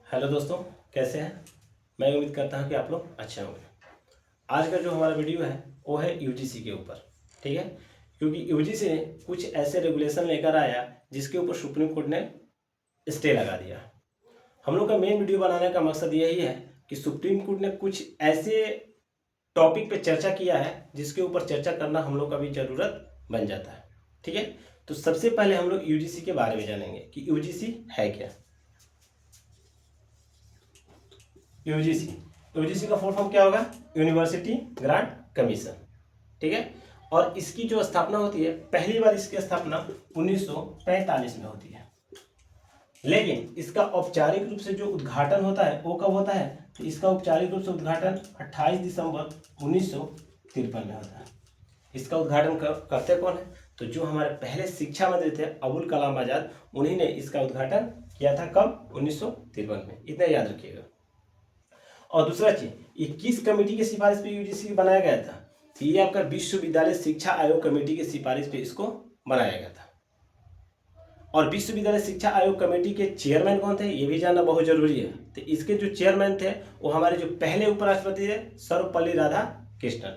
Hello दोस्तों, कैसे हैं। मैं उम्मीद करता हूं कि आप लोग अच्छे होंगे। आज का जो हमारा वीडियो है वो है यूजीसी के ऊपर। ठीक है, क्योंकि यूजीसी ने कुछ ऐसे रेगुलेशन लेकर आया जिसके ऊपर सुप्रीम कोर्ट ने स्टे लगा दिया। हम लोग का मेन वीडियो बनाने का मकसद यही है कि सुप्रीम कोर्ट ने कुछ ऐसे टॉपिक पे चर्चा किया है जिसके ऊपर चर्चा करना हम लोग का भी ज़रूरत बन जाता है। ठीक है, तो सबसे पहले हम लोग यूजीसी के बारे में जानेंगे कि यूजीसी है क्या। यूजीसी यूजीसी का फुल फॉर्म क्या होगा? University grant commission. ठीक है, और इसकी जो स्थापना होती है, पहली बार इसकी स्थापना 1945 में होती है। लेकिन इसका औपचारिक रूप से जो उद्घाटन होता है वो कब होता है? तो इसका औपचारिक रूप से उद्घाटन 28 दिसंबर 1953 में होता है। इसका उद्घाटन करते कौन है? तो जो हमारे पहले शिक्षा मंत्री थे अबुल कलाम आजाद, उन्हीं ने इसका उद्घाटन किया था। कब? 1953 में। इतना याद रखिएगा। और दूसरा चीज, ये किस कमेटी की सिफारिश पे यूजीसी बनाया गया था? तो ये आपका विश्वविद्यालय शिक्षा आयोग कमेटी की सिफारिश पे इसको बनाया गया था। और विश्वविद्यालय शिक्षा आयोग कमेटी के चेयरमैन कौन थे, ये भी जानना बहुत जरूरी है। तो इसके जो चेयरमैन थे वो हमारे जो पहले उपराष्ट्रपति थे सर्वपल्ली राधाकृष्णन।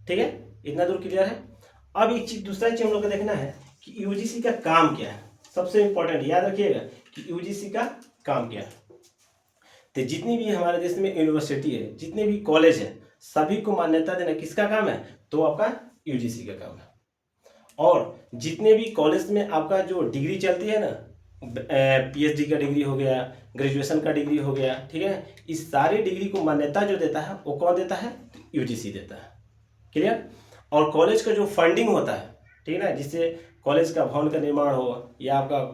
ठीक है, इतना दूर क्लियर है। अब एक चीज, दूसरा चीज हम लोग को देखना है कि यूजीसी का काम क्या है। सबसे इंपॉर्टेंट याद रखिएगा कि यूजीसी का काम क्या है। तो जितनी भी हमारे देश में यूनिवर्सिटी है, जितने भी कॉलेज हैं, सभी को मान्यता देना किसका काम है? तो आपका यूजीसी का काम है। और जितने भी कॉलेज में आपका जो डिग्री चलती है ना, पीएचडी का डिग्री हो गया, ग्रेजुएशन का डिग्री हो गया, ठीक है, इस सारी डिग्री को मान्यता जो देता है वो कौन देता है? यूजीसी देता है। क्लियर। और कॉलेज का जो फंडिंग होता है, ठीक है ना, जिससे कॉलेज का भवन का निर्माण हो या आपका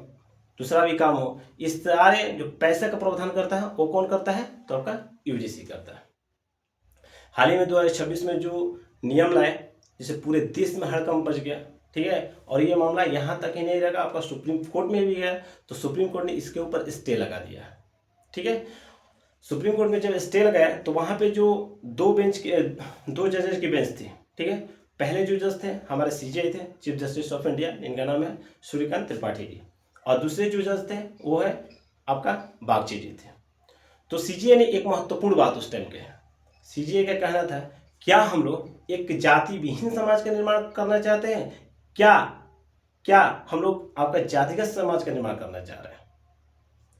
दूसरा भी काम हो, इस सारे जो पैसे का प्रावधान करता है वो कौन करता है? तो आपका यूजीसी करता है। हाल ही में 2026 में जो नियम लाए, जिससे पूरे देश में हड़कंप मच गया। ठीक है, और ये मामला यहाँ तक ही नहीं रहेगा, आपका सुप्रीम कोर्ट में भी गया, तो सुप्रीम कोर्ट ने इसके ऊपर स्टे लगा दिया। ठीक है, सुप्रीम कोर्ट में जब स्टे लगाया तो वहाँ पे जो दो जजेस की बेंच थी। ठीक है, पहले जो जज थे हमारे सीजेआई थे, चीफ जस्टिस ऑफ इंडिया, इनका नाम है सूर्यकांत त्रिपाठी जी। और दूसरे जो जज थे वो है आपका बागची जी थे। तो सीजीआई ने एक महत्वपूर्ण बात उस टाइम कही। सीजीआई का कहना था, क्या हम लोग एक जाति विहीन समाज का निर्माण करना चाहते हैं? क्या क्या हम लोग आपका जातिगत समाज का निर्माण करना चाह रहे हैं?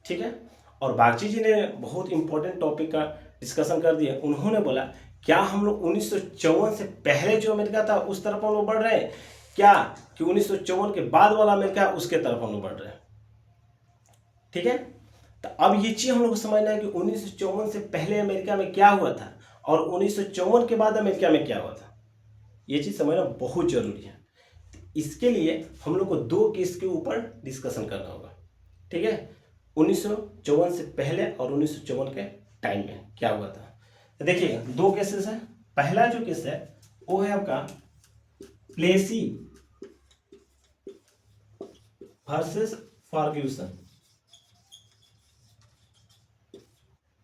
ठीक है, और बागची जी ने बहुत इंपॉर्टेंट टॉपिक का डिस्कशन कर दिया। उन्होंने बोला, क्या हम लोग 1954 से पहले जो अमेरिका था उस तरफ हम लोग बढ़ रहे हैं, क्या कि 1954 के बाद वाला अमेरिका उसके तरफ हम लोग बढ़ रहे हैं? ठीक है, तो अब ये चीज हम लोग को समझना है कि 1954 से पहले अमेरिका में क्या हुआ था और 1954 के बाद अमेरिका में क्या हुआ था। ये चीज समझना बहुत जरूरी है। इसके लिए हम लोग को दो केस के ऊपर डिस्कशन करना होगा। ठीक है, 1954 से पहले और 1954 के टाइम में क्या हुआ था। तो देखिए, दो केसेस है। पहला जो केस है वो है आपका प्लेसी वर्सेस फर्ग्यूसन।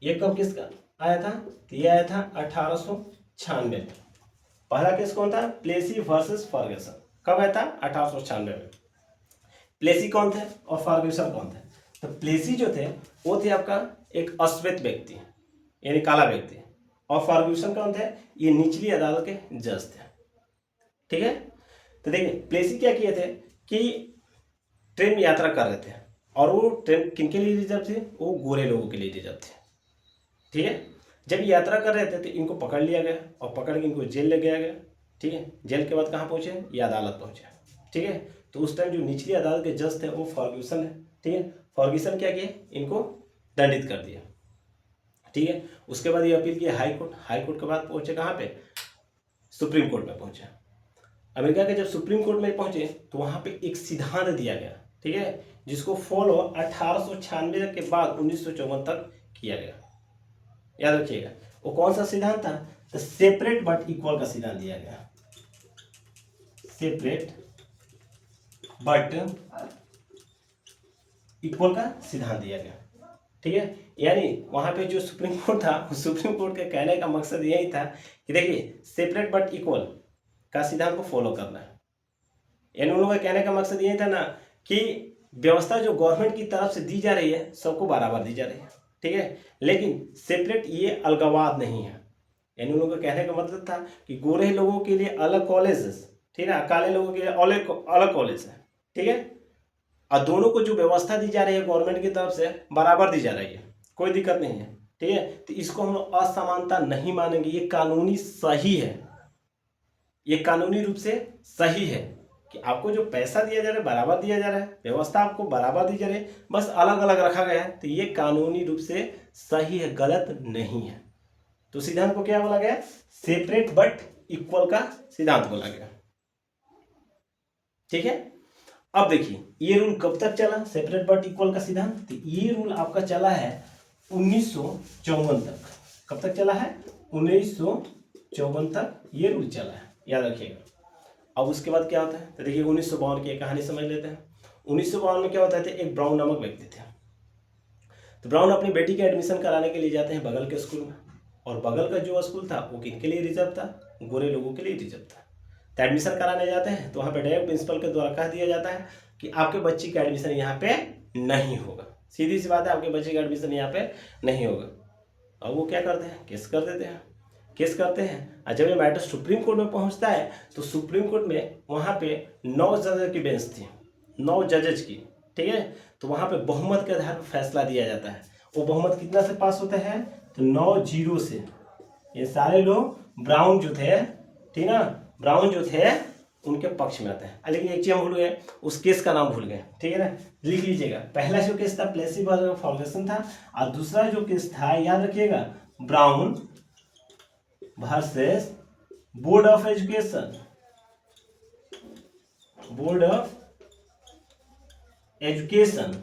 ये कब किसका आया था? तो ये आया था 1896 में। पहला केस कौन था? Plessy versus Ferguson. कब आया था? 1896 में। प्लेसी कौन थे और फर्ग्यूसन कौन थे? तो प्लेसी जो थे वो थे आपका एक अश्वेत व्यक्ति, यानी काला व्यक्ति। और फर्ग्यूसन कौन थे? ये निचली अदालत के जज थे। ठीक है, तो देखिए प्लेसी क्या किए थे कि ट्रेन में यात्रा कर रहे थे, और वो ट्रेन किन के लिए रिजर्व थी? वो गोरे लोगों के लिए रिजर्व थी। ठीक है, जब यात्रा कर रहे थे तो इनको पकड़ लिया गया और पकड़ के इनको जेल ले गया गया। ठीक है, जेल के बाद कहाँ पहुंचे? ये अदालत पहुंचे। ठीक है, तो उस टाइम जो निचली अदालत के जज थे वो फर्ग्यूसन है। ठीक है, फर्ग्यूसन क्या किए? इनको दंडित कर दिया। ठीक है, उसके बाद ये अपील किया हाई कोर्ट। हाई कोर्ट के बाद पहुंचे कहाँ पे? सुप्रीम कोर्ट में पहुंचे। अमेरिका के जब सुप्रीम कोर्ट में पहुंचे तो वहां पे एक सिद्धांत दिया गया। ठीक है, जिसको फॉलो 1896 के बाद 1954 तक किया गया। याद रखिएगा, वो कौन सा सिद्धांत था? तो सेपरेट बट इक्वल का सिद्धांत दिया गया। सेपरेट बट इक्वल का सिद्धांत दिया गया। ठीक है, यानी वहां पे जो सुप्रीम कोर्ट था, सुप्रीम कोर्ट के कहने का मकसद यही था कि देखिए सेपरेट बट इक्वल का सिद्धांत को फॉलो करना है। यानी उन लोगों का कहने का मकसद यही था ना कि व्यवस्था जो गवर्नमेंट की तरफ से दी जा रही है सबको बराबर दी जा रही है। ठीक है। लेकिन सेपरेट ये अलगावाद नहीं है, यानी उन लोगों का कहने का मतलब था कि गोरे लोगों के लिए अलग कॉलेज है, ठीक है, काले लोगों के लिए अलग अलग कॉलेज है, ठीक है। और दोनों को जो व्यवस्था दी जा रही है गवर्नमेंट की तरफ से बराबर दी जा रही है, कोई दिक्कत नहीं है, ठीक है। तो इसको हम लोग असमानता नहीं मानेंगे, ये कानूनी सही है, ये कानूनी रूप से सही है कि आपको जो पैसा दिया जा रहा है बराबर दिया जा रहा है, व्यवस्था आपको बराबर दी जा रही है, बस अलग अलग रखा गया है। तो ये कानूनी रूप से सही है, गलत नहीं है। तो सिद्धांत को क्या बोला गया? सेपरेट बट इक्वल का सिद्धांत बोला गया, ठीक है। अब देखिए ये रूल कब तक चला, सेपरेट बट इक्वल का सिद्धांत? तो ये रूल आपका चला है 1954 तक। कब तक चला है? 1954 तक ये रूल चला है, याद रखिएगा। अब उसके बाद क्या होता है? तो देखिए 1952 की एक कहानी समझ लेते हैं। 1952 में क्या होता है? एक ब्राउन नामक व्यक्ति थे। तो ब्राउन अपनी बेटी के एडमिशन कराने के लिए जाते हैं बगल के स्कूल में, और बगल का जो स्कूल था वो किनके लिए रिजर्व था? गोरे लोगों के लिए रिजर्व था। तो एडमिशन कराने जाते हैं तो वहाँ पे डायरेक्ट प्रिंसिपल के द्वारा कह दिया जाता है कि आपके बच्ची का एडमिशन यहाँ पे नहीं होगा। सीधी सी बात है, आपके बच्चे का एडमिशन यहाँ पे नहीं होगा। और वो क्या करते हैं? केस कर देते हैं, केस करते हैं। और जब ये मैटर सुप्रीम कोर्ट में पहुंचता है तो सुप्रीम कोर्ट में वहाँ पे 9 जज की बेंच थी, 9 जजेज की, ठीक है। तो वहाँ पे बहुमत के आधार पर फैसला दिया जाता है। वो बहुमत कितना से पास होता है? तो 9-0 से। ये सारे लोग ब्राउन जो थे, ठीक ना, ब्राउन जो थे उनके पक्ष में आते हैं। लेकिन एक चीज हम भूल गए, उस केस का नाम भूल गए, ठीक है ना, लिख लीजिएगा। पहला जो केस था प्लेसी फर्गुसन था, और दूसरा जो केस था याद रखिएगा brown versus board of education, board of education,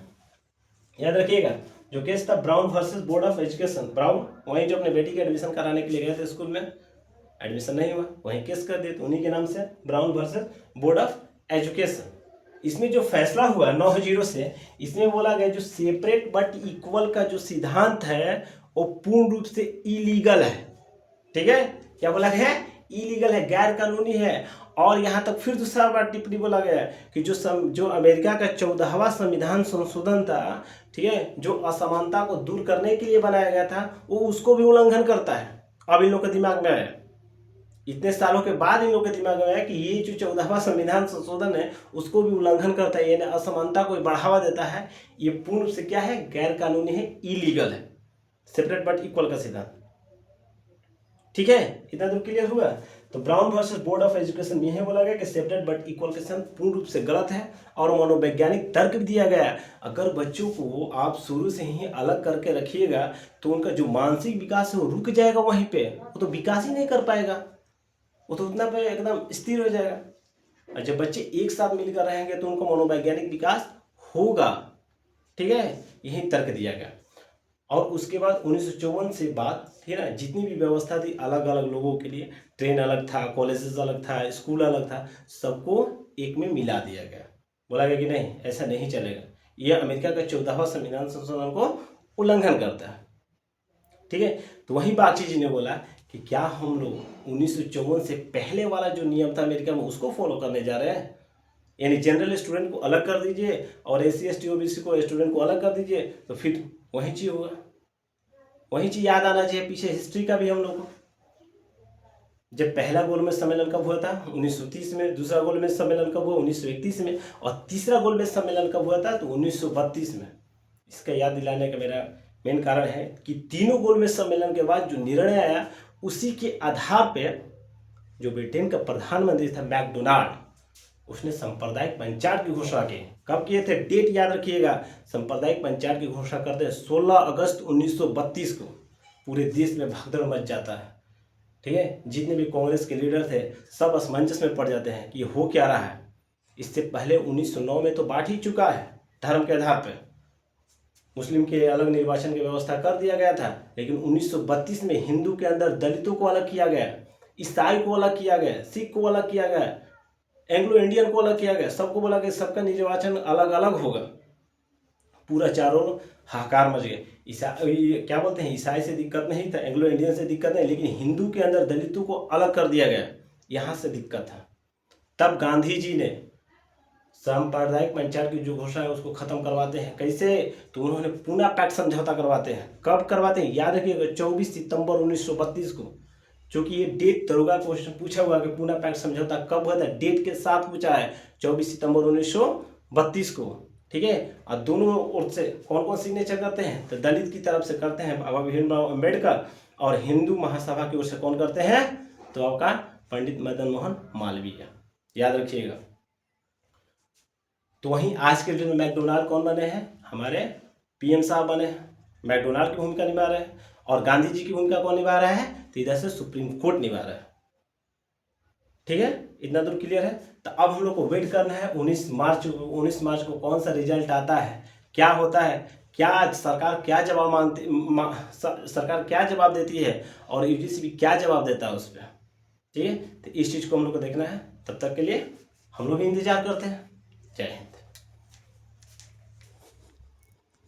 याद रखिएगा। जो केस था brown versus board of education, brown वहीं जो अपने बेटी के एडमिशन कराने के लिए गए थे स्कूल में, एडमिशन नहीं हुआ, वहीं केस कर दिए, तो उन्हीं के नाम से brown versus board of education. इसमें जो फैसला हुआ 9-0 से, इसमें बोला गया जो सेपरेट बट इक्वल का जो सिद्धांत है वो पूर्ण रूप से इलीगल है, ठीक है। क्या बोला गया? इलीगल है, गैर कानूनी है। और यहाँ तक फिर दूसरा बार टिप्पणी बोला गया कि जो अमेरिका का 14वां संविधान संशोधन था, ठीक है, जो असमानता को दूर करने के लिए बनाया गया था, वो उसको भी उल्लंघन करता है। अब इन लोग के दिमाग में आया, इतने सालों के बाद इन लोगों के दिमाग में आया कि ये जो 14वां संविधान संशोधन है उसको भी उल्लंघन करता है, यानी असमानता को बढ़ावा देता है। ये पूर्ण रूप से क्या है? गैर कानूनी है, इलीगल है। सेपरेट बट इक्वल का सिद्धांत, ठीक है। इतना तो क्लियर हुआ। तो brown versus board of education में यह बोला गया कि सेपरेट बट इक्वल का सिद्धांत पूर्ण रूप से गलत है, और मनोवैज्ञानिक तर्क भी दिया गया है। अगर बच्चों को आप शुरू से ही अलग करके रखिएगा तो उनका जो मानसिक विकास है वो रुक जाएगा वहीं पे, वो तो विकास ही नहीं कर पाएगा, वो तो उतना पे एकदम स्थिर हो जाएगा। और जब बच्चे एक साथ मिलकर रहेंगे तो उनको मनोवैज्ञानिक विकास होगा, ठीक है। यही तर्क दिया गया। और उसके बाद 1954 से बाद, ठीक है ना, जितनी भी व्यवस्था थी अलग अलग लोगों के लिए, ट्रेन अलग था, कॉलेजेस अलग था, स्कूल अलग था, सबको एक में मिला दिया गया। बोला गया कि नहीं, ऐसा नहीं चलेगा, यह अमेरिका का 14वां संविधान संशोधन को उल्लंघन करता है, ठीक है। तो वही बागची जी ने बोला कि क्या हम लोग 1954 से पहले वाला जो नियम था अमेरिका में उसको फॉलो करने जा रहे हैं? यानी जनरल स्टूडेंट को अलग कर दीजिए और SC ST OBC को स्टूडेंट को अलग कर दीजिए, तो फिर वही चीज होगा। वही चीज याद आना चाहिए पीछे हिस्ट्री का भी हम लोग को। जब पहला गोलमेज सम्मेलन कब हुआ था? 1930 में। दूसरा गोलमेज सम्मेलन कब हुआ? 1931 में। और तीसरा गोलमेज सम्मेलन कब हुआ था? तो 1932 में। इसका याद दिलाने का मेरा मेन कारण है कि तीनों गोलमेज सम्मेलन के बाद जो निर्णय आया उसी के आधार पे जो ब्रिटेन का प्रधानमंत्री था मैकडोनाल्ड, उसने सांप्रदायिक पंचायत की घोषणा की। कब किए थे? डेट याद रखिएगा। सांप्रदायिक पंचायत की घोषणा करते हैं 16 अगस्त 1932 को। पूरे देश में भगदड़ मच जाता है, ठीक है। जितने भी कांग्रेस के लीडर थे सब असमंजस में पड़ जाते हैं कि हो क्या रहा है। इससे पहले 1909 में तो बांट ही चुका है धर्म के आधार पर, मुस्लिम के अलग निर्वाचन की व्यवस्था कर दिया गया था। लेकिन 1932 में हिंदू के अंदर दलितों को अलग किया गया, ईसाई को अलग किया गया, सिख को अलग किया गया, एंग्लो इंडियन को अलग किया गया। सबको बोला कि सबका निर्वाचन अलग अलग होगा। पूरा चारों हाहाकार मच गए। क्या बोलते हैं, ईसाई से दिक्कत नहीं था, एंग्लो इंडियन से दिक्कत नहीं, लेकिन हिंदू के अंदर दलितों को अलग कर दिया गया, यहाँ से दिक्कत था। तब गांधी जी ने सांप्रदायिक पंचायत की जो घोषणा है उसको खत्म करवाते हैं। कैसे? तो उन्होंने पूना पैक्ट समझौता करवाते हैं। कब करवाते हैं? याद रखिएगा 24 सितंबर 1932 को, क्योंकि ये डेट दरोगा क्वेश्चन पूछा हुआ कि पूना पैक्ट समझौता कब हुआ था, डेट के साथ पूछा है 24 सितंबर 1932 को। ठीक है, और दोनों ओर से कौन कौन सिग्नेचर करते हैं? तो दलित की तरफ से करते हैं बाबा भीमराव अम्बेडकर, और हिंदू महासभा की ओर से कौन करते हैं? तो आपका पंडित मदन मोहन मालवीय, याद रखिएगा। तो वहीं आज के दिन में मैकडोनाल्ड कौन बने हैं? हमारे पीएम साहब बने हैं, मैकडोनाल्ड की भूमिका निभा रहे हैं। और गांधी जी की भूमिका कौन निभा रहा है? तो इधर से सुप्रीम कोर्ट निभा रहा है। ठीक है, इतना दूर क्लियर है। तो अब हम लोग को वेट करना है 19 मार्च को कौन सा रिजल्ट आता है, क्या होता है, क्या सरकार क्या जवाब सरकार क्या जवाब देती है, और यूजीसी भी क्या जवाब देता है उस पर। ठीक है, तो इस चीज़ को हम लोग को देखना है। तब तक के लिए हम लोग इंतजार करते हैं। जय हिंद।